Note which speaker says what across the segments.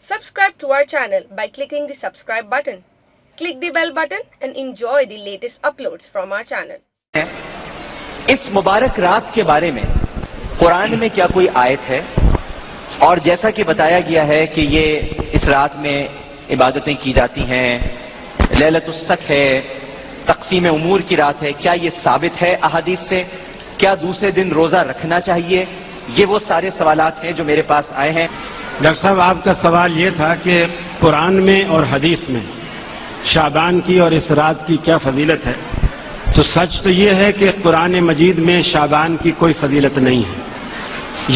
Speaker 1: Subscribe to our channel by clicking the subscribe button. Click the bell button and enjoy the latest uploads from our channel.
Speaker 2: اس مبارک رات کے بارے میں قرآن میں کیا کوئی آیت ہے؟ اور جیسا کہ بتایا گیا ہے کہ یہ اس رات میں عبادتیں کی جاتی ہیں، لیلۃ الصق ہے، تقسیم امور کی رات ہے، کیا یہ ثابت ہے احادیث سے؟ کیا دوسرے دن روزہ رکھنا چاہیے؟ یہ وہ سارے سوالات ہیں جو میرے پاس آئے ہیں۔
Speaker 3: ڈاکٹر صاحب، آپ کا سوال یہ تھا کہ قرآن میں اور حدیث میں شعبان کی اور اس رات کی کیا فضیلت ہے؟ تو سچ تو یہ ہے کہ قرآن مجید میں شعبان کی کوئی فضیلت نہیں ہے۔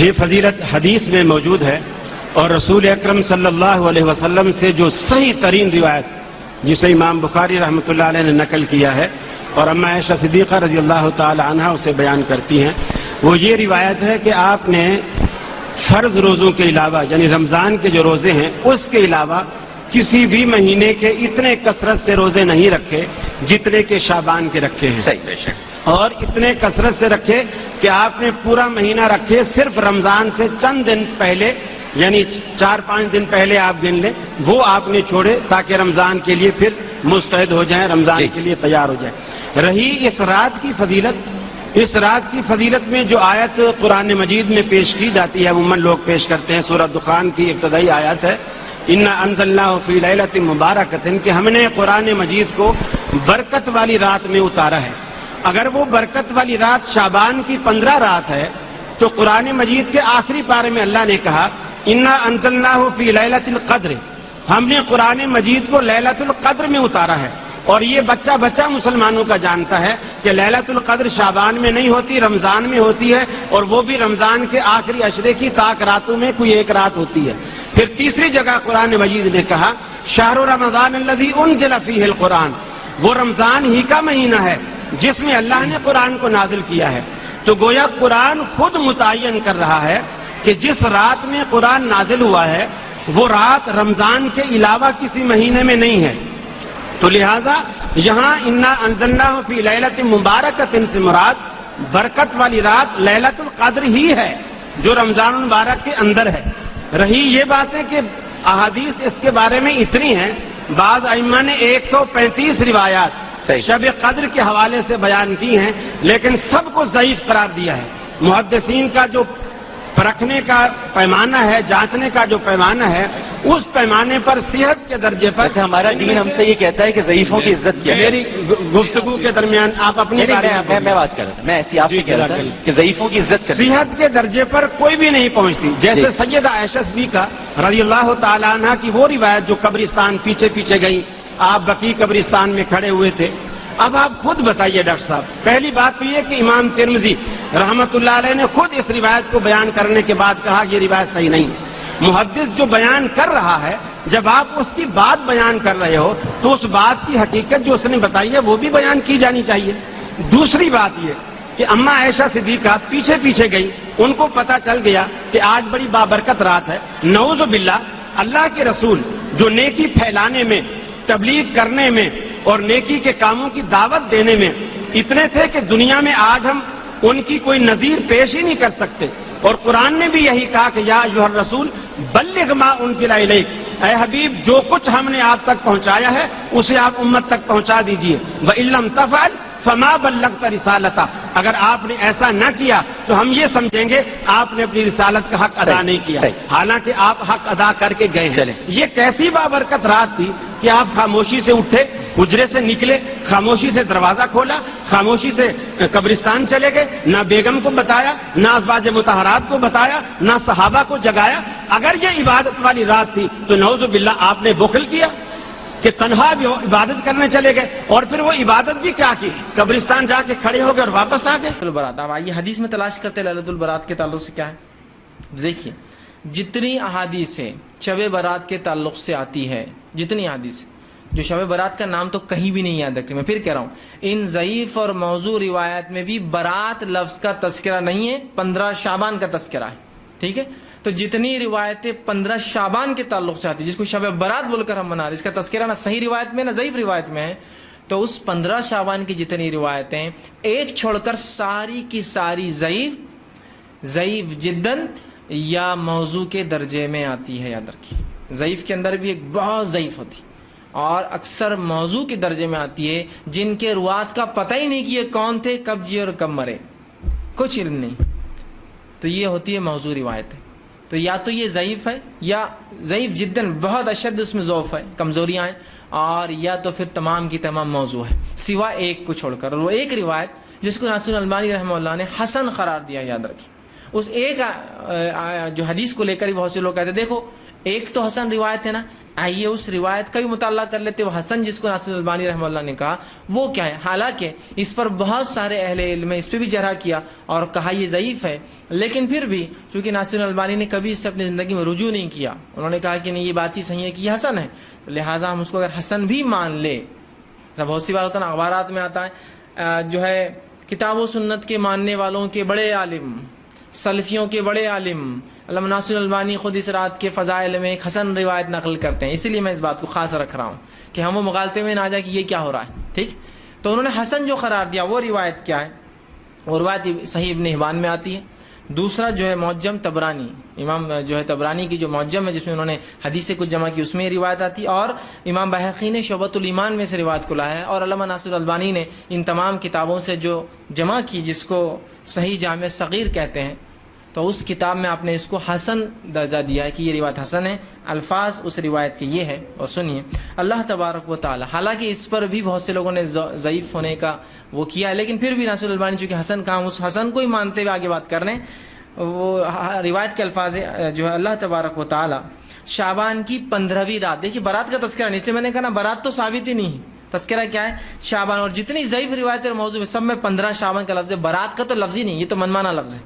Speaker 3: یہ فضیلت حدیث میں موجود ہے، اور رسول اکرم صلی اللہ علیہ وسلم سے جو صحیح ترین روایت جسے امام بخاری رحمۃ اللہ علیہ نے نقل کیا ہے اور اما عائشہ صدیقہ رضی اللہ تعالی عنہا اسے بیان کرتی ہیں، وہ یہ روایت ہے کہ آپ نے فرض روزوں کے علاوہ، یعنی رمضان کے جو روزے ہیں اس کے علاوہ کسی بھی مہینے کے اتنے کثرت سے روزے نہیں رکھے جتنے کہ شعبان کے رکھے ہیں،
Speaker 2: صحیح بے شک،
Speaker 3: اور اتنے کثرت سے رکھے کہ آپ نے پورا مہینہ رکھے، صرف رمضان سے چند دن پہلے، یعنی 4-5 دن پہلے آپ گن لیں، وہ آپ نے چھوڑے تاکہ رمضان کے لیے پھر مستعد ہو جائیں، رمضان کے لیے تیار ہو جائیں۔ رہی اس رات کی فضیلت، اس رات کی فضیلت میں جو آیت قرآن مجید میں پیش کی جاتی ہے، عموماً لوگ پیش کرتے ہیں، سورہ دخان کی ابتدائی آیت ہے، اِنَّا أَنزَلْنَاهُ فِي لَيْلَةٍ مُبَارَكَةٍ، کہ ہم نے قرآن مجید کو برکت والی رات میں اتارا ہے۔ اگر وہ برکت والی رات شعبان کی 15 رات ہے تو قرآن مجید کے آخری پارے میں اللہ نے کہا اِنَّا أَنزَلْنَاهُ فِي لَيْلَةِ الْقَدْرِ، ہم نے قرآن مجید کو لیلۃ القدر میں اتارا ہے۔ اور یہ بچہ بچہ مسلمانوں کا جانتا ہے کہ لیلۃ القدر شعبان میں نہیں ہوتی، رمضان میں ہوتی ہے، اور وہ بھی رمضان کے آخری عشرے کی طاق راتوں میں کوئی ایک رات ہوتی ہے۔ پھر تیسری جگہ قرآن مجید نے کہا شہر رمضان الذی انزل فیہ القرآن، وہ رمضان ہی کا مہینہ ہے جس میں اللہ نے قرآن کو نازل کیا ہے۔ تو گویا قرآن خود متعین کر رہا ہے کہ جس رات میں قرآن نازل ہوا ہے وہ رات رمضان کے علاوہ کسی مہینے میں نہیں ہے۔ تو لہذا یہاں انا انزلناہ فی لیلۃ مبارکۃ سے مراد برکت والی رات لیلۃ القدر ہی ہے جو رمضان المبارک کے اندر ہے۔ رہی یہ بات ہے کہ احادیث اس کے بارے میں اتنی ہیں، بعض ائمہ نے 135 روایات شب قدر کے حوالے سے بیان کی ہیں، لیکن سب کو ضعیف قرار دیا ہے۔ محدثین کا جو پرکھنے کا پیمانہ ہے، جانچنے کا جو پیمانہ ہے، اس پیمانے پر صحت کے درجے پر
Speaker 2: ویسے ہمارا دین ہم سے یہ کہتا ہے کہ ضعیفوں کی عزت کیا ہے۔
Speaker 3: میری گفتگو کے درمیان آپ اپنی
Speaker 2: میں بات کر رہا تھا، میں ایسی آپ سے کہہ رہا تھا کہ ضعیفوں کی عزت کریں۔
Speaker 3: صحت کے درجے پر کوئی بھی نہیں پہنچتی، جیسے سیدہ عائشہ صدیقہ رضی اللہ تعالیٰ عنہ کی وہ روایت جو قبرستان پیچھے پیچھے گئی، آپ بقیع قبرستان میں کھڑے ہوئے تھے۔ اب آپ خود بتائیے ڈاکٹر صاحب، پہلی بات تو یہ کہ امام ترمذی رحمۃ اللہ علیہ نے خود اس روایت کو بیان کرنے کے بعد کہا یہ روایت صحیح نہیں ہے۔ محدث جو بیان کر رہا ہے، جب آپ اس کی بات بیان کر رہے ہو تو اس بات کی حقیقت جو اس نے بتائی ہے وہ بھی بیان کی جانی چاہیے۔ دوسری بات یہ کہ اما عائشہ صدیقہ پیچھے پیچھے گئی، ان کو پتا چل گیا کہ آج بڑی بابرکت رات ہے۔ نعوذ باللہ، اللہ کے رسول جو نیکی پھیلانے میں، تبلیغ کرنے میں اور نیکی کے کاموں کی دعوت دینے میں اتنے تھے کہ دنیا میں آج ہم ان کی کوئی نظیر پیش ہی نہیں کر سکتے، اور قرآن نے بھی یہی کہا کہ یا ایھا الرسول بلغ ما انزل الیک، اے حبیب جو کچھ ہم نے آپ تک پہنچایا ہے اسے آپ امت تک پہنچا دیجئے، وَإِن لَّمْ تَفْعَلْ فَمَا بَلَّغْتَ رِسَالَتَهُ، اگر آپ نے ایسا نہ کیا تو ہم یہ سمجھیں گے آپ نے اپنی رسالت کا حق ادا نہیں کیا، حالانکہ آپ حق ادا کر کے گئے ہیں۔ یہ کیسی بابرکت رات تھی کہ آپ خاموشی سے اٹھے، حجرے سے نکلے، خاموشی سے دروازہ کھولا، خاموشی سے قبرستان چلے گئے، نہ بیگم کو بتایا، نہ ازواج مطہرات کو بتایا، نہ صحابہ کو جگایا۔ اگر یہ عبادت والی رات تھی تو نعوذ باللہ آپ نے بخل کیا کہ تنہا بھی عبادت کرنے چلے گئے، اور پھر وہ عبادت بھی کیا کی، قبرستان جا کے کھڑے ہو گئے اور واپس آ گئے۔
Speaker 4: البرات، اب آئیے حدیث میں تلاش کرتے ہیں ليلۃ البرات کے تعلق سے کیا ہے۔ دیکھیے جتنی احادیث ہے شب برات کے تعلق سے آتی ہے، جتنی احادیث جو شب برات کا نام تو کہیں بھی نہیں یاد رکھتے، میں پھر کہہ رہا ہوں ان ضعیف اور موضوع روایت میں بھی برات لفظ کا تذکرہ نہیں ہے، 15 شعبان کا تذکرہ ہے، ٹھیک ہے۔ تو جتنی روایتیں 15 شعبان کے تعلق سے آتی جس کو شب برات بول کر ہم منا رہے، اس کا تذکرہ نہ صحیح روایت میں نہ ضعیف روایت میں ہے، تو اس 15 شعبان کی جتنی روایتیں ایک چھوڑ کر ساری کی ساری ضعیف جدن یا موضوع کے درجے میں آتی ہے، یاد رکھیے۔ ضعیف کے اندر بھی ایک بہت ضعیف ہوتی اور اکثر موضوع کے درجے میں آتی ہے، جن کے روات کا پتہ ہی نہیں کہ یہ کون تھے، کب جیے اور کب مرے، کچھ علم نہیں، تو یہ ہوتی ہے موضوع روایت ہے۔ تو یا تو یہ ضعیف ہے، یا ضعیف جداً بہت اشد اس میں ضعف ہے، کمزوریاں ہیں، اور یا تو پھر تمام کی تمام موضوع ہے سوائے ایک کو چھوڑ کر، اور وہ ایک روایت جس کو ناصر الالبانی رحمہ اللہ نے حسن قرار دیا، یاد رکھیں۔ اس ایک جو حدیث کو لے کر ہی بہت سے لوگ کہتے ہیں دیکھو ایک تو حسن روایت ہے نا، آئیے اس روایت کا بھی مطالعہ کر لیتے، وہ حسن جس کو ناصر الالبانی رحمہ اللہ نے کہا وہ کیا ہے۔ حالانکہ اس پر بہت سارے اہل علم اس پہ بھی جرح کیا اور کہا یہ ضعیف ہے، لیکن پھر بھی چونکہ ناصر الالبانی نے کبھی اس سے اپنی زندگی میں رجوع نہیں کیا، انہوں نے کہا کہ نہیں یہ بات ہی صحیح ہے کہ یہ حسن ہے، لہٰذا ہم اس کو اگر حسن بھی مان لیں، بہت سی بار ہوتا ہے نا اخبارات میں آتا ہے جو ہے کتاب و سنت کے ماننے والوں کے بڑے عالم، سلفیوں کے بڑے عالم علامہ ناصر الالبانی خود اس رات کے فضائل میں ایک حسن روایت نقل کرتے ہیں، اسی لیے میں اس بات کو خاص رکھ رہا ہوں کہ ہم وہ مغالطے میں نہ آ جائے کہ یہ کیا ہو رہا ہے، ٹھیک۔ تو انہوں نے حسن جو قرار دیا وہ روایت کیا ہے، وہ روایت صحیح ابن حبان میں آتی ہے۔ دوسرا جو ہے معجم طبرانی، امام جو ہے طبرانی کی جو معجم ہے جس میں انہوں نے حدیث سے کچھ جمع کی، اس میں یہ روایت آتی ہے، اور امام بہقی نے شعبۃ الایمان میں سے روایت کو لایا ہے، اور علامہ ناصر الالبانی نے ان تمام کتابوں سے جو جمع کی جس کو صحیح جامع صغیر کہتے ہیں، تو اس کتاب میں آپ نے اس کو حسن درجہ دیا ہے کہ یہ روایت حسن ہے، الفاظ اس روایت کے یہ ہے۔ اور سنیے اللہ تبارک و تعالی، حالانکہ اس پر بھی بہت سے لوگوں نے ضعیف ہونے کا وہ کیا ہے، لیکن پھر بھی ناصر الالبانی چونکہ حسن کہا، اس حسن کو ہی مانتے ہوئے آگے بات کر رہے ہیں۔ وہ روایت کے الفاظ جو ہے اللہ تبارک و تعالی شعبان کی 15ویں رات، دیکھیے برات کا تذکرہ نہیں، اس لیے میں نے کہا نا برات تو ثابت ہی نہیں ہے، تذکرہ کیا ہے شعبان، اور جتنی ضعیف روایت اور موضوع ہے سب میں 15 شعبان کا لفظ ہے، برات کا تو لفظ ہی نہیں، یہ تو منمانا لفظ ہے۔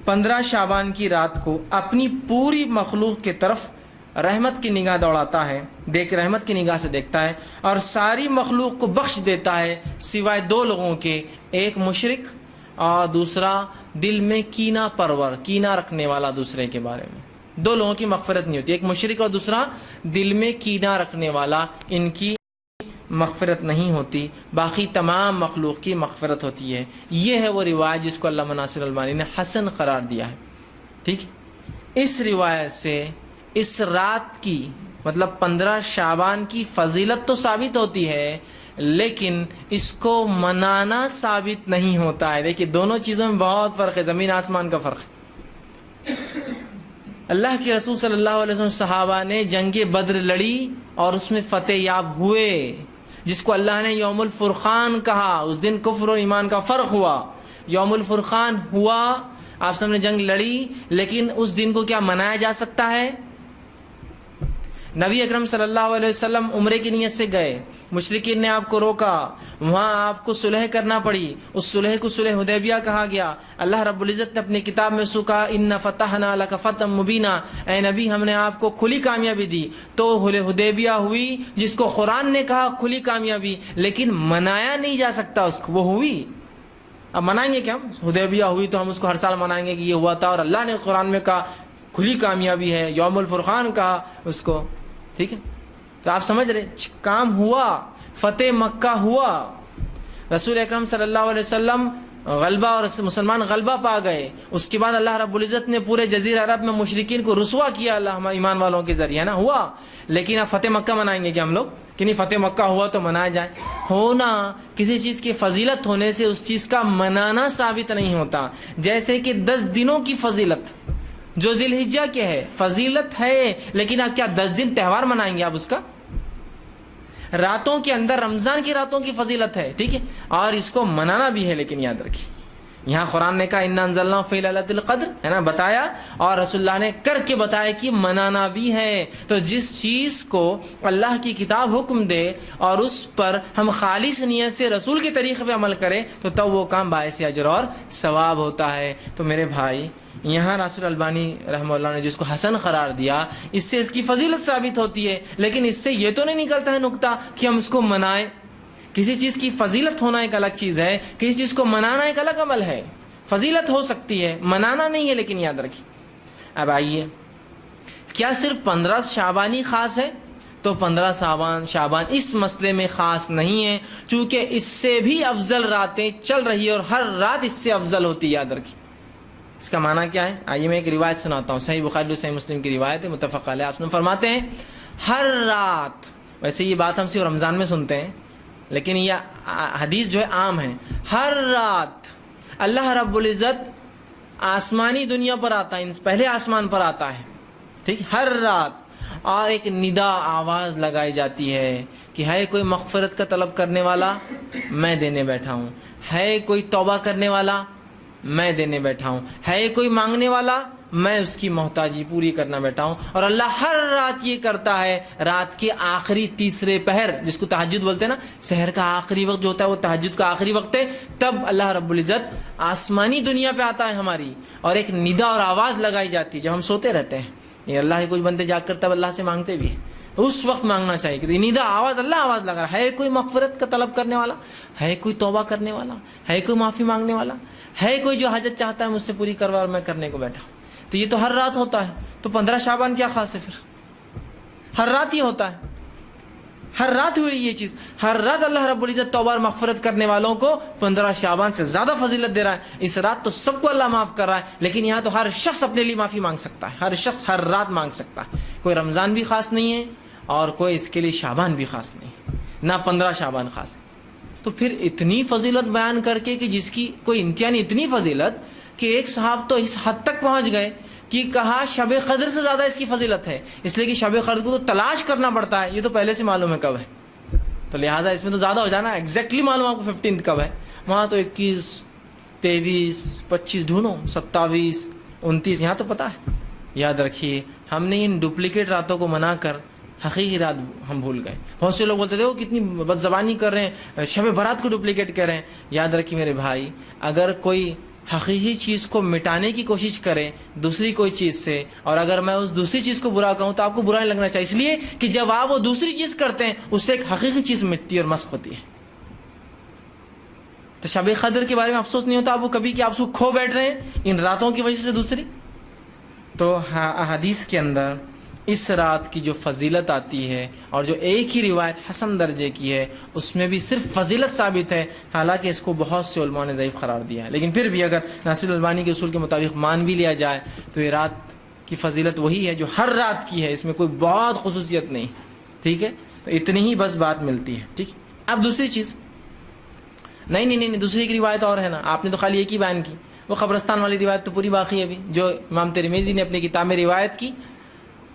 Speaker 4: 15 شعبان کی رات کو اپنی پوری مخلوق کے طرف رحمت کی نگاہ دوڑاتا ہے، رحمت کی نگاہ سے دیکھتا ہے، اور ساری مخلوق کو بخش دیتا ہے سوائے 2 لوگوں کے، ایک مشرک اور دوسرا دل میں کینہ پرور، کینہ رکھنے والا دوسرے کے بارے میں۔ 2 لوگوں کی مغفرت نہیں ہوتی، ایک مشرک اور دوسرا دل میں کینہ رکھنے والا، ان کی مغفرت نہیں ہوتی، باقی تمام مخلوق کی مغفرت ہوتی ہے۔ یہ ہے وہ روایت جس کو علامہ ناصر الالبانی نے حسن قرار دیا ہے، ٹھیک۔ اس روایت سے اس رات کی مطلب 15 شعبان کی فضیلت تو ثابت ہوتی ہے، لیکن اس کو منانا ثابت نہیں ہوتا ہے۔ دیکھیے دونوں چیزوں میں بہت فرق ہے، زمین آسمان کا فرق ہے۔ اللہ کے رسول صلی اللہ علیہ وسلم صحابہ نے جنگ بدر لڑی اور اس میں فتح یاب ہوئے، جس کو اللہ نے یوم الفرقان کہا، اس دن کفر و ایمان کا فرق ہوا، یوم الفرقان ہوا، آپ سب نے جنگ لڑی، لیکن اس دن کو کیا منایا جا سکتا ہے؟ نبی اکرم صلی اللہ علیہ وسلم عمرے کی نیت سے گئے، مشرکین نے آپ کو روکا، وہاں آپ کو صلح کرنا پڑی، اس صلح کو صلح حدیبیہ کہا گیا۔ اللہ رب العزت نے اپنی کتاب میں کہا ان فتحنا لک فتحا مبینا، اے نبی ہم نے آپ کو کھلی کامیابی دی۔ تو حدیبیہ ہوئی جس کو قرآن نے کہا کھلی کامیابی، لیکن منایا نہیں جا سکتا اس کو، وہ ہوئی۔ اب منائیں گے کیا ہم؟ حدیبیہ ہوئی تو ہم اس کو ہر سال منائیں گے کہ یہ ہوا تھا، اور اللہ نے قرآن میں کہا کھلی کامیابی ہے، یوم الفرقان کہا اس کو، ٹھیک ہے۔ تو آپ سمجھ رہے کام ہوا، فتح مکہ ہوا، رسول اکرم صلی اللہ علیہ وسلم غلبہ اور مسلمان غلبہ پا گئے، اس کے بعد اللہ رب العزت نے پورے جزیرہ عرب میں مشرکین کو رسوا کیا اللہ ایمان والوں کے ذریعے، نا ہوا۔ لیکن اب فتح مکہ منائیں گے کہ ہم لوگ کہ نہیں فتح مکہ ہوا تو منایا جائے؟ ہونا کسی چیز کی فضیلت ہونے سے اس چیز کا منانا ثابت نہیں ہوتا، جیسے کہ 10 دنوں کی فضیلت جو ذی الحجہ کے ہے فضیلت ہے، لیکن آپ کیا 10 دن تہوار منائیں گے آپ اس کا؟ راتوں کے اندر رمضان کی راتوں کی فضیلت ہے، ٹھیک ہے، اور اس کو منانا بھی ہے، لیکن یاد رکھیے یہاں قرآن نے کہا انا انزلناہ فی لیلۃ القدر، ہے نا، بتایا، اور رسول اللہ نے کر کے بتایا کہ منانا بھی ہے۔ تو جس چیز کو اللہ کی کتاب حکم دے اور اس پر ہم خالص نیت سے رسول کے طریقے پہ عمل کریں تو تب وہ کام باعث اجر اور ثواب ہوتا ہے۔ تو میرے بھائی یہاں ناصر الالبانی رحمہ اللہ نے جس کو حسن قرار دیا، اس سے اس کی فضیلت ثابت ہوتی ہے، لیکن اس سے یہ تو نہیں نکلتا ہے نقطہ کہ ہم اس کو منائیں۔ کسی چیز کی فضیلت ہونا ایک الگ چیز ہے، کسی چیز کو منانا ایک الگ عمل ہے۔ فضیلت ہو سکتی ہے، منانا نہیں ہے، لیکن یاد رکھیے۔ اب آئیے، کیا صرف 15 شعبانی خاص ہے؟ تو 15 شعبان اس مسئلے میں خاص نہیں ہے، چونکہ اس سے بھی افضل راتیں چل رہی ہے اور ہر رات اس سے افضل ہوتی ہے، یاد رکھیے۔ اس کا معنی کیا ہے؟ آئیے میں ایک روایت سناتا ہوں، صحیح بخاری اور صحیح مسلم کی روایت ہے، متفق علیہ۔ آپ فرماتے ہیں ہر رات، ویسے یہ بات ہم صرف رمضان میں سنتے ہیں لیکن یہ حدیث جو ہے عام ہے، ہر رات اللہ رب العزت آسمانی دنیا پر آتا ہے، پہلے آسمان پر آتا ہے، ٹھیک، ہر رات، اور ایک ندا آواز لگائی جاتی ہے کہ ہے کوئی مغفرت کا طلب کرنے والا، میں دینے بیٹھا ہوں، ہے کوئی توبہ کرنے والا، میں دینے بیٹھا ہوں، ہے کوئی مانگنے والا، میں اس کی محتاجی پوری کرنا بیٹھا ہوں۔ اور اللہ ہر رات یہ کرتا ہے، رات کے آخری تیسرے پہر، جس کو تہجد بولتے ہیں نا، سحر کا آخری وقت جو ہوتا ہے وہ تہجد کا آخری وقت ہے، تب اللہ رب العزت آسمانی دنیا پہ آتا ہے ہماری، اور ایک ندا اور آواز لگائی جاتی ہے جب ہم سوتے رہتے ہیں۔ یہ اللہ کے کچھ بندے جاگ کر تب اللہ سے مانگتے بھی ہیں، اس وقت مانگنا چاہیے کہ ندا آواز، اللہ آواز لگا رہا ہے، کوئی مغفرت کا طلب کرنے والا، ہے کوئی توبہ کرنے والا، ہے کوئی معافی مانگنے والا، ہے کوئی جو حاجت چاہتا ہے مجھ سے پوری کروا، اور میں کرنے کو بیٹھا ہوں۔ تو یہ تو ہر رات ہوتا ہے، تو 15 شعبان کیا خاص ہے؟ پھر ہر رات ہی ہوتا ہے، ہر رات ہوئی یہ چیز، ہر رات اللہ رب العزت توبہ اور مغفرت کرنے والوں کو 15 شعبان سے زیادہ فضیلت دے رہا ہے۔ اس رات تو سب کو اللہ معاف کر رہا ہے، لیکن یہاں تو ہر شخص اپنے لیے معافی مانگ سکتا ہے، ہر شخص ہر رات مانگ سکتا ہے، کوئی رمضان بھی خاص نہیں ہے اور کوئی اس کے لیے شعبان بھی خاص نہیں، نہ 15 شعبان خاص ہے۔ تو پھر اتنی فضیلت بیان کر کے کہ جس کی کوئی انتہا نہیں، اتنی فضیلت کہ ایک صاحب تو اس حد تک پہنچ گئے کہ کہا شب قدر سے زیادہ اس کی فضیلت ہے، اس لیے کہ شب قدر کو تو تلاش کرنا پڑتا ہے، یہ تو پہلے سے معلوم ہے کب ہے، تو لہٰذا اس میں تو زیادہ ہو جانا، ایگزیکٹلی معلوم آپ کو 15 کب ہے، وہاں تو 21 23 25 ڈھونڈو، 27 29، یہاں تو پتہ ہے۔ یاد رکھیے ہم نے ان ڈپلیکیٹ راتوں کو منا کر حقیقی رات ہم بھول گئے۔ بہت سے لوگ بولتے تھے وہ کتنی بد زبانی کر رہے ہیں، شب برات کو ڈپلیکیٹ کر رہے ہیں۔ یاد رکھیے میرے بھائی، اگر کوئی حقیقی چیز کو مٹانے کی کوشش کرے دوسری کوئی چیز سے، اور اگر میں اس دوسری چیز کو برا کہوں تو آپ کو برا نہیں لگنا چاہیے، اس لیے کہ جب آپ وہ دوسری چیز کرتے ہیں اس سے ایک حقیقی چیز مٹتی ہے اور مسخ ہوتی ہے۔ تو شب قدر کے بارے میں افسوس نہیں ہوتا آپ کو کبھی کہ آپ اس کو کھو بیٹھ رہے ہیں ان راتوں کی وجہ سے دوسری؟ تو احادیث کے اندر اس رات کی جو فضیلت آتی ہے، اور جو ایک ہی روایت حسن درجے کی ہے اس میں بھی صرف فضیلت ثابت ہے، حالانکہ اس کو بہت سے علماء نے ضعیف قرار دیا ہے، لیکن پھر بھی اگر ناصر الالبانی کے اصول کے مطابق مان بھی لیا جائے تو یہ رات کی فضیلت وہی ہے جو ہر رات کی ہے، اس میں کوئی بہت خصوصیت نہیں، ٹھیک ہے؟ تو اتنی ہی بس بات ملتی ہے، ٹھیک۔ اب دوسری چیز، نہیں دوسری کی روایت اور ہے نا، آپ نے تو خالی ایک ہی بیان کی، وہ قبرستان والی روایت تو پوری باقی ہے ابھی، جو امام ترمذی نے اپنی کتاب میں روایت کی،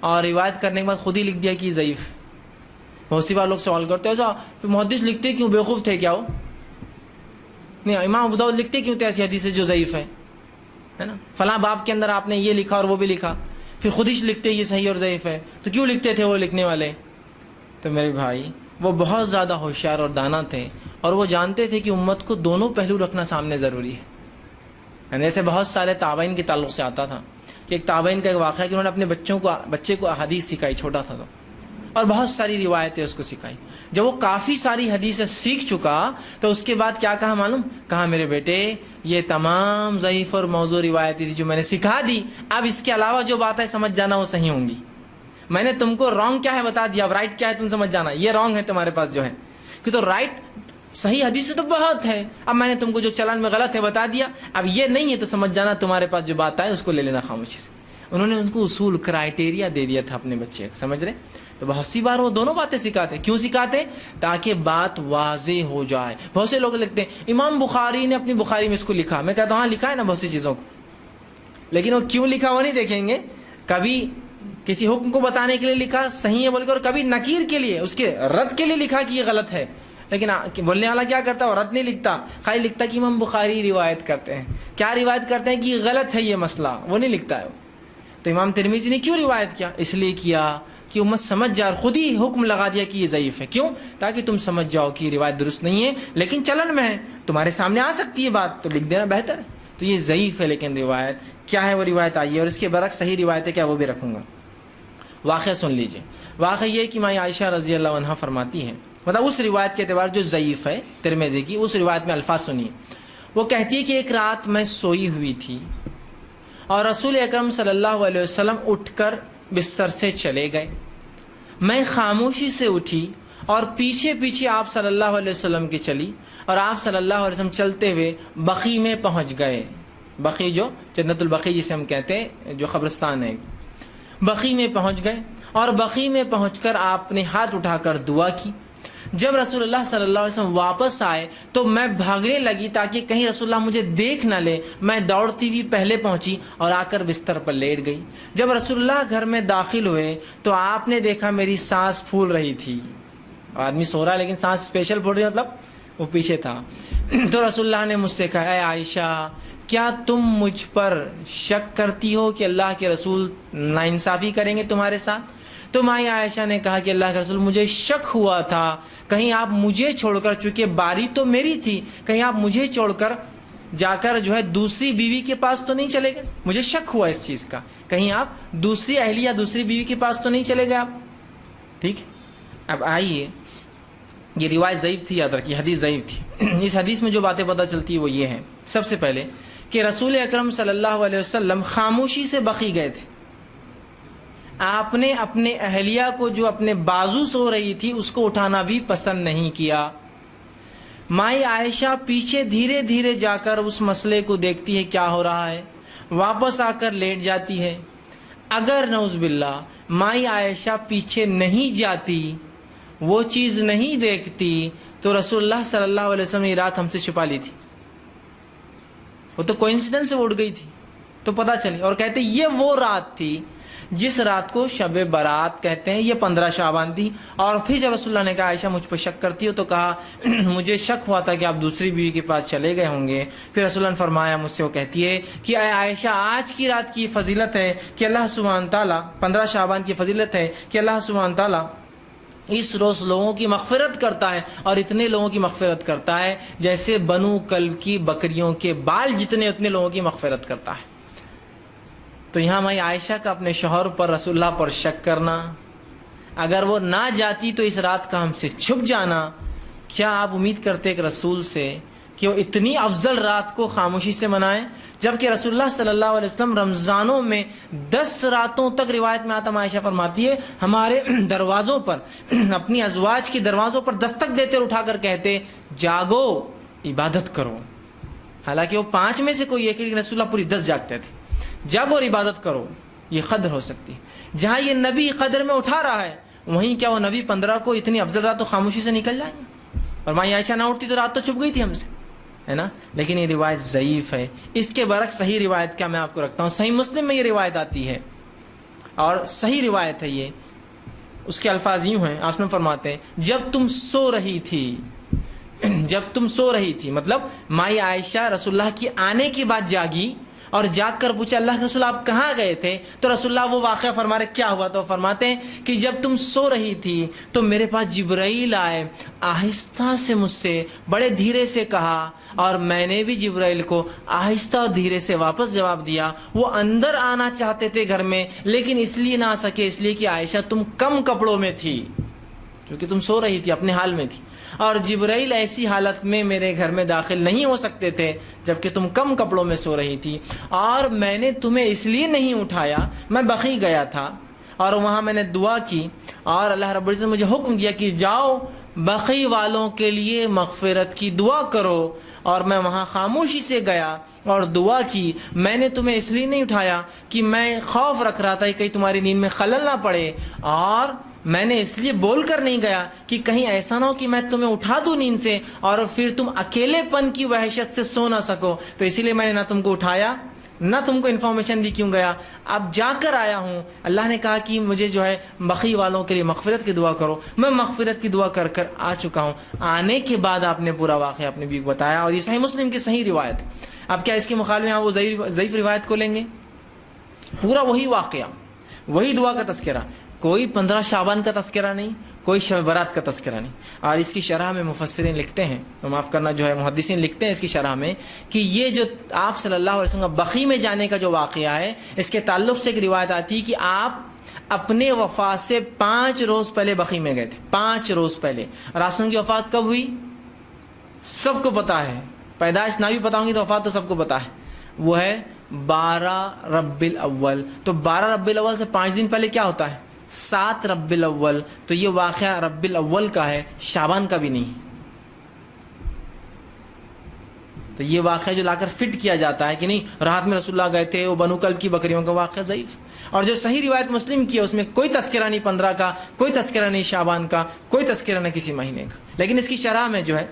Speaker 4: اور روایت کرنے کے بعد خود ہی لکھ دیا کہ یہ ضعیف ہے۔ بہت سی بار لوگ سوال کرتے ہیں ایسا پھر محدث لکھتے کیوں، بیوقوف تھے کیا وہ؟ نہیں، امام ابو داؤد لکھتے کیوں تھے ایسی حدیث جو ضعیف ہے نا، فلاں باب کے اندر آپ نے یہ لکھا اور وہ بھی لکھا، پھر خود ہی لکھتے یہ صحیح اور ضعیف ہے، تو کیوں لکھتے تھے وہ لکھنے والے؟ تو میرے بھائی وہ بہت زیادہ ہوشیار اور دانا تھے، اور وہ جانتے تھے کہ امت کو دونوں پہلو رکھنا سامنے ضروری ہے۔ ایسے بہت سارے تابعین کے تعلق سے آتا تھا کہ ایک تابعین کا ایک واقعہ کہ انہوں نے اپنے بچے کو احادیث سکھائی، چھوٹا تھا تو، اور بہت ساری روایتیں اس کو سکھائی۔ جب وہ کافی ساری حدیثیں سیکھ چکا تو اس کے بعد کیا کہا معلوم؟ کہا میرے بیٹے یہ تمام ضعیف اور موضوع روایتیں تھی جو میں نے سکھا دی، اب اس کے علاوہ جو باتیں سمجھ جانا وہ صحیح ہوں گی۔ میں نے تم کو رانگ کیا ہے بتا دیا، اب رائٹ کیا ہے تم سمجھ جانا، یہ رانگ ہے تمہارے پاس جو ہے، کہ تو رائٹ صحیح حدیث سے تو بہت ہے، اب میں نے تم کو جو چلان میں غلط ہے بتا دیا، اب یہ نہیں ہے تو سمجھ جانا تمہارے پاس جو بات آئے اس کو لے لینا خاموشی سے۔ انہوں نے ان کو اصول کرائٹیریا دے دیا تھا اپنے بچے کو، سمجھ رہے؟ تو بہت سی بار وہ دونوں باتیں سکھاتے، کیوں سکھاتے؟ تاکہ بات واضح ہو جائے۔ بہت سے لوگ لکھتے ہیں امام بخاری نے اپنی بخاری میں اس کو لکھا، میں کہتا ہوں ہاں لکھا ہے نا بہت سی چیزوں کو، لیکن وہ کیوں لکھا وہ نہیں دیکھیں گے، کبھی کسی حکم کو بتانے کے لیے لکھا صحیح ہے بول کر، اور کبھی نکیر کے لیے اس کے رد کے لیے لکھا کہ یہ غلط ہے، لیکن بولنے والا کیا کرتا ہے وہ رد نہیں لکھتا، خالی لکھتا کہ امام بخاری روایت کرتے ہیں، کیا روایت کرتے ہیں کہ یہ غلط ہے یہ مسئلہ، وہ نہیں لکھتا ہے۔ تو امام ترمذی نے کیوں روایت کیا؟ اس لیے کیا کہ امت سمجھ جائے، خود ہی حکم لگا دیا کہ یہ ضعیف ہے، کیوں؟ تاکہ تم سمجھ جاؤ کہ یہ روایت درست نہیں ہے، لیکن چلن میں ہے، تمہارے سامنے آ سکتی ہے بات تو لکھ دینا بہتر ہے۔ تو یہ ضعیف ہے لیکن روایت کیا ہے، وہ روایت آئی ہے، اور اس کے برعکس صحیح روایت ہے کیا وہ بھی رکھوں گا۔ واقعہ سن لیجئے، واقعہ یہ کہ ماں عائشہ رضی اللہ عنہا فرماتی ہیں، مطلب اس روایت کے اعتبار جو ضعیف ہے ترمذی کی، اس روایت میں الفاظ سنیے۔ وہ کہتی ہے کہ ایک رات میں سوئی ہوئی تھی اور رسول اکرم صلی اللہ علیہ وسلم اٹھ کر بستر سے چلے گئے، میں خاموشی سے اٹھی اور پیچھے پیچھے آپ صلی اللہ علیہ وسلم کی چلی، اور آپ صلی اللہ علیہ وسلم چلتے ہوئے بقیع میں پہنچ گئے۔ بقیع جو جنت البقیع جسے ہم کہتے ہیں، جو قبرستان ہے، بقیع میں پہنچ گئے اور بقیع میں پہنچ کر آپ نے ہاتھ اٹھا کر دعا کی. جب رسول اللہ صلی اللہ علیہ وسلم واپس آئے تو میں بھاگنے لگی تاکہ کہیں رسول اللہ مجھے دیکھ نہ لے. میں دوڑتی ہوئی پہلے پہنچی اور آ کر بستر پر لیٹ گئی. جب رسول اللہ گھر میں داخل ہوئے تو آپ نے دیکھا میری سانس پھول رہی تھی. آدمی سو رہا ہے لیکن سانس اسپیشل پھول رہی، مطلب وہ پیچھے تھا. تو رسول اللہ نے مجھ سے کہا، اے عائشہ، کیا تم مجھ پر شک کرتی ہو کہ اللہ کے رسول ناانصافی کریں گے تمہارے ساتھ؟ تو مائی عائشہ نے کہا کہ اللہ کے رسول، مجھے شک ہوا تھا کہیں آپ مجھے چھوڑ کر، چونکہ باری تو میری تھی، کہیں آپ مجھے چھوڑ کر جا کر جو ہے دوسری بیوی کے پاس تو نہیں چلے گئے. مجھے شک ہوا اس چیز کا، کہیں آپ دوسری اہلیہ دوسری بیوی کے پاس تو نہیں چلے گئے آپ. ٹھیک ہے، اب آئیے، یہ روایت ضعیف تھی، یاد رکھیے حدیث ضعیف تھی. اس حدیث میں جو باتیں پتہ چلتی ہیں وہ یہ ہیں، سب سے پہلے کہ رسول اکرم صلی اللہ علیہ وسلم خاموشی سے بقیع گئے تھے. آپ نے اپنے اہلیہ کو جو اپنے بازو سو رہی تھی اس کو اٹھانا بھی پسند نہیں کیا. مائی عائشہ پیچھے دھیرے دھیرے جا کر اس مسئلے کو دیکھتی ہے کیا ہو رہا ہے، واپس آ کر لیٹ جاتی ہے. اگر نعوذ باللہ مائی عائشہ پیچھے نہیں جاتی، وہ چیز نہیں دیکھتی، تو رسول اللہ صلی اللہ علیہ وسلم نے یہ رات ہم سے چھپا لی تھی. وہ تو کوئنسیڈنس سے اٹھ گئی تھی تو پتہ چلی، اور کہتے یہ وہ رات تھی جس رات کو شب برات کہتے ہیں. یہ 15 شعبان تھی. اور پھر جب رسول اللہ نے کہا عائشہ مجھ پر شک کرتی ہو، تو کہا مجھے شک ہوا تھا کہ آپ دوسری بیوی کے پاس چلے گئے ہوں گے. پھر رسول اللہ نے فرمایا مجھ سے، وہ کہتی ہے کہ اے عائشہ، آج کی رات کی فضیلت ہے کہ اللہ سبحانہ تعالیٰ، 15 شعبان کی فضیلت ہے کہ اللہ سبحانہ تعالیٰ اس روز لوگوں کی مغفرت کرتا ہے، اور اتنے لوگوں کی مغفرت کرتا ہے جیسے بنو کلب کی بکریوں کے بال جتنے، اتنے لوگوں کی مغفرت کرتا ہے. تو یہاں میں عائشہ کا اپنے شوہر پر، رسول اللہ پر شک کرنا، اگر وہ نہ جاتی تو اس رات کا ہم سے چھپ جانا، کیا آپ امید کرتے ایک رسول سے کہ وہ اتنی افضل رات کو خاموشی سے منائیں؟ جبکہ رسول اللہ صلی اللہ علیہ وسلم رمضانوں میں 10 راتوں تک، روایت میں آتا عائشہ فرماتی ہے، ہمارے دروازوں پر، اپنی ازواج کے دروازوں پر دستک دیتے اور اٹھا کر کہتے جاگو عبادت کرو. حالانکہ وہ 5 میں سے کوئی ایک، لیکن رسول اللہ پوری 10 جاگتے تھے. جاگو اور عبادت کرو، یہ قدر ہو سکتی ہے. جہاں یہ نبی قدر میں اٹھا رہا ہے، وہیں کیا وہ نبی 15 کو اتنی افضل رات تو خاموشی سے نکل جائیں گے؟ اور ماں عائشہ نہ اٹھتی تو رات تو چھپ گئی تھی ہم سے، ہے نا. لیکن یہ روایت ضعیف ہے. اس کے برعکس صحیح روایت کیا میں آپ کو رکھتا ہوں، صحیح مسلم میں یہ روایت آتی ہے اور صحیح روایت ہے. یہ اس کے الفاظ یوں ہیں، آپ فرماتے ہیں جب تم سو رہی تھی، جب تم سو رہی تھی، مطلب مائی عائشہ رسول اللہ کی آنے کے بعد جاگی اور جاگ کر پوچھا اللہ کے رسول آپ کہاں گئے تھے؟ تو رسول اللہ وہ واقعہ فرما رہے کیا ہوا، تو فرماتے ہیں کہ جب تم سو رہی تھی تو میرے پاس جبرائیل آئے، آہستہ سے مجھ سے بڑے دھیرے سے کہا، اور میں نے بھی جبرائیل کو آہستہ اور دھیرے سے واپس جواب دیا. وہ اندر آنا چاہتے تھے گھر میں، لیکن اس لیے نہ آ سکے اس لیے کہ عائشہ تم کم کپڑوں میں تھی، کیونکہ تم سو رہی تھی، اپنے حال میں تھی، اور جبرائیل ایسی حالت میں میرے گھر میں داخل نہیں ہو سکتے تھے جبکہ تم کم کپڑوں میں سو رہی تھی. اور میں نے تمہیں اس لیے نہیں اٹھایا، میں بقیع گیا تھا اور وہاں میں نے دعا کی، اور اللہ رب العزت نے مجھے حکم دیا کہ جاؤ بقیع والوں کے لیے مغفرت کی دعا کرو، اور میں وہاں خاموشی سے گیا اور دعا کی. میں نے تمہیں اس لیے نہیں اٹھایا کہ میں خوف رکھ رہا تھا کہ کہیں تمہاری نیند میں خلل نہ پڑے، اور میں نے اس لیے بول کر نہیں گیا کہ کہیں ایسا نہ ہو کہ میں تمہیں اٹھا دوں نیند سے اور پھر تم اکیلے پن کی وحشت سے سو نہ سکو. تو اسی لیے میں نے نہ تم کو اٹھایا نہ تم کو انفارمیشن دی کیوں گیا. اب جا کر آیا ہوں، اللہ نے کہا کہ مجھے جو ہے بقیع والوں کے لیے مغفرت کی دعا کرو، میں مغفرت کی دعا کر کر آ چکا ہوں. آنے کے بعد آپ نے پورا واقعہ اپنے بیوی کو بتایا، اور یہ صحیح مسلم کی صحیح روایت. اب کیا اس کے مخالفے میں آپ وہ ضعیف روایت کو لیں گے؟ پورا وہی واقعہ، وہی دعا کا تذکرہ، کوئی 15 شعبان کا تذکرہ نہیں، کوئی شب برات کا تذکرہ نہیں. اور اس کی شرح میں مفسرین لکھتے ہیں، معاف کرنا جو ہے محدثین لکھتے ہیں اس کی شرح میں کہ یہ جو آپ صلی اللہ علیہ وسلم بقیع میں جانے کا جو واقعہ ہے، اس کے تعلق سے ایک روایت آتی ہے کہ آپ اپنے وفات سے 5 روز پہلے بقیع میں گئے تھے، 5 روز پہلے. اور آپ کی وفات کب ہوئی سب کو پتہ ہے، پیدائش نہ بھی پتہ ہوں گی تو وفات تو سب کو پتہ ہے، وہ ہے 12 ربیع الاول. تو 12 ربیع الاول سے 5 دن پہلے کیا ہوتا ہے؟ 7 ربیع الاول. تو یہ واقعہ ربیع الاول کا ہے، شعبان کا بھی نہیں. تو یہ واقعہ جو لا کر فٹ کیا جاتا ہے کہ نہیں رات میں رسول اللہ گئے تھے، وہ بنو کلب کی بکریوں کا واقعہ ضعیف. اور جو صحیح روایت مسلم کی ہے اس میں کوئی تذکرہ نہیں 15 کا، کوئی تذکرہ نہیں شعبان کا، کوئی تذکرہ نہ کسی مہینے کا. لیکن اس کی شرح میں جو ہے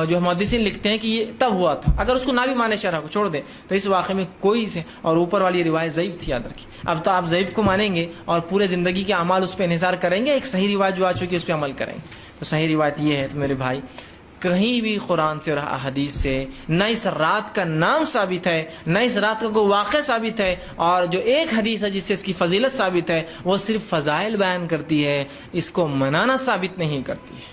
Speaker 4: جو محدثین لکھتے ہیں کہ یہ تب ہوا تھا. اگر اس کو نہ بھی مانے شرح کو چھوڑ دیں تو اس واقعے میں کوئی سے، اور اوپر والی روایت ضعیف تھی یاد رکھیں. اب تو آپ ضعیف کو مانیں گے اور پورے زندگی کے اعمال اس پہ انحصار کریں گے، ایک صحیح روایت جو آ چکی ہے اس پہ عمل کریں گے. تو صحیح روایت یہ ہے تو میرے بھائی کہیں بھی قرآن سے اور احادیث سے نہ اس رات کا نام ثابت ہے، نہ اس رات کا کوئی واقعہ ثابت ہے، اور جو ایک حدیث ہے جس سے اس کی فضیلت ثابت ہے وہ صرف فضائل بیان کرتی ہے، اس کو منانا ثابت نہیں کرتی ہے.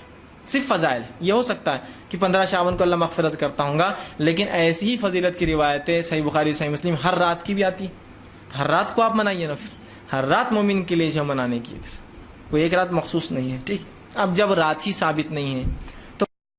Speaker 4: صرف فضائل. یہ ہو سکتا ہے کہ 15 شعبان کو اللہ مغفرت کرتا ہوں گا، لیکن ایسی ہی فضیلت کی روایتیں صحیح بخاری صحیح مسلم ہر رات کی بھی آتی ہے. ہر رات کو آپ منائیے نا، پھر ہر رات مومن کے لیے جو منانے کی، پھر کوئی ایک رات مخصوص نہیں ہے. ٹھیک. اب جب رات ہی ثابت نہیں ہے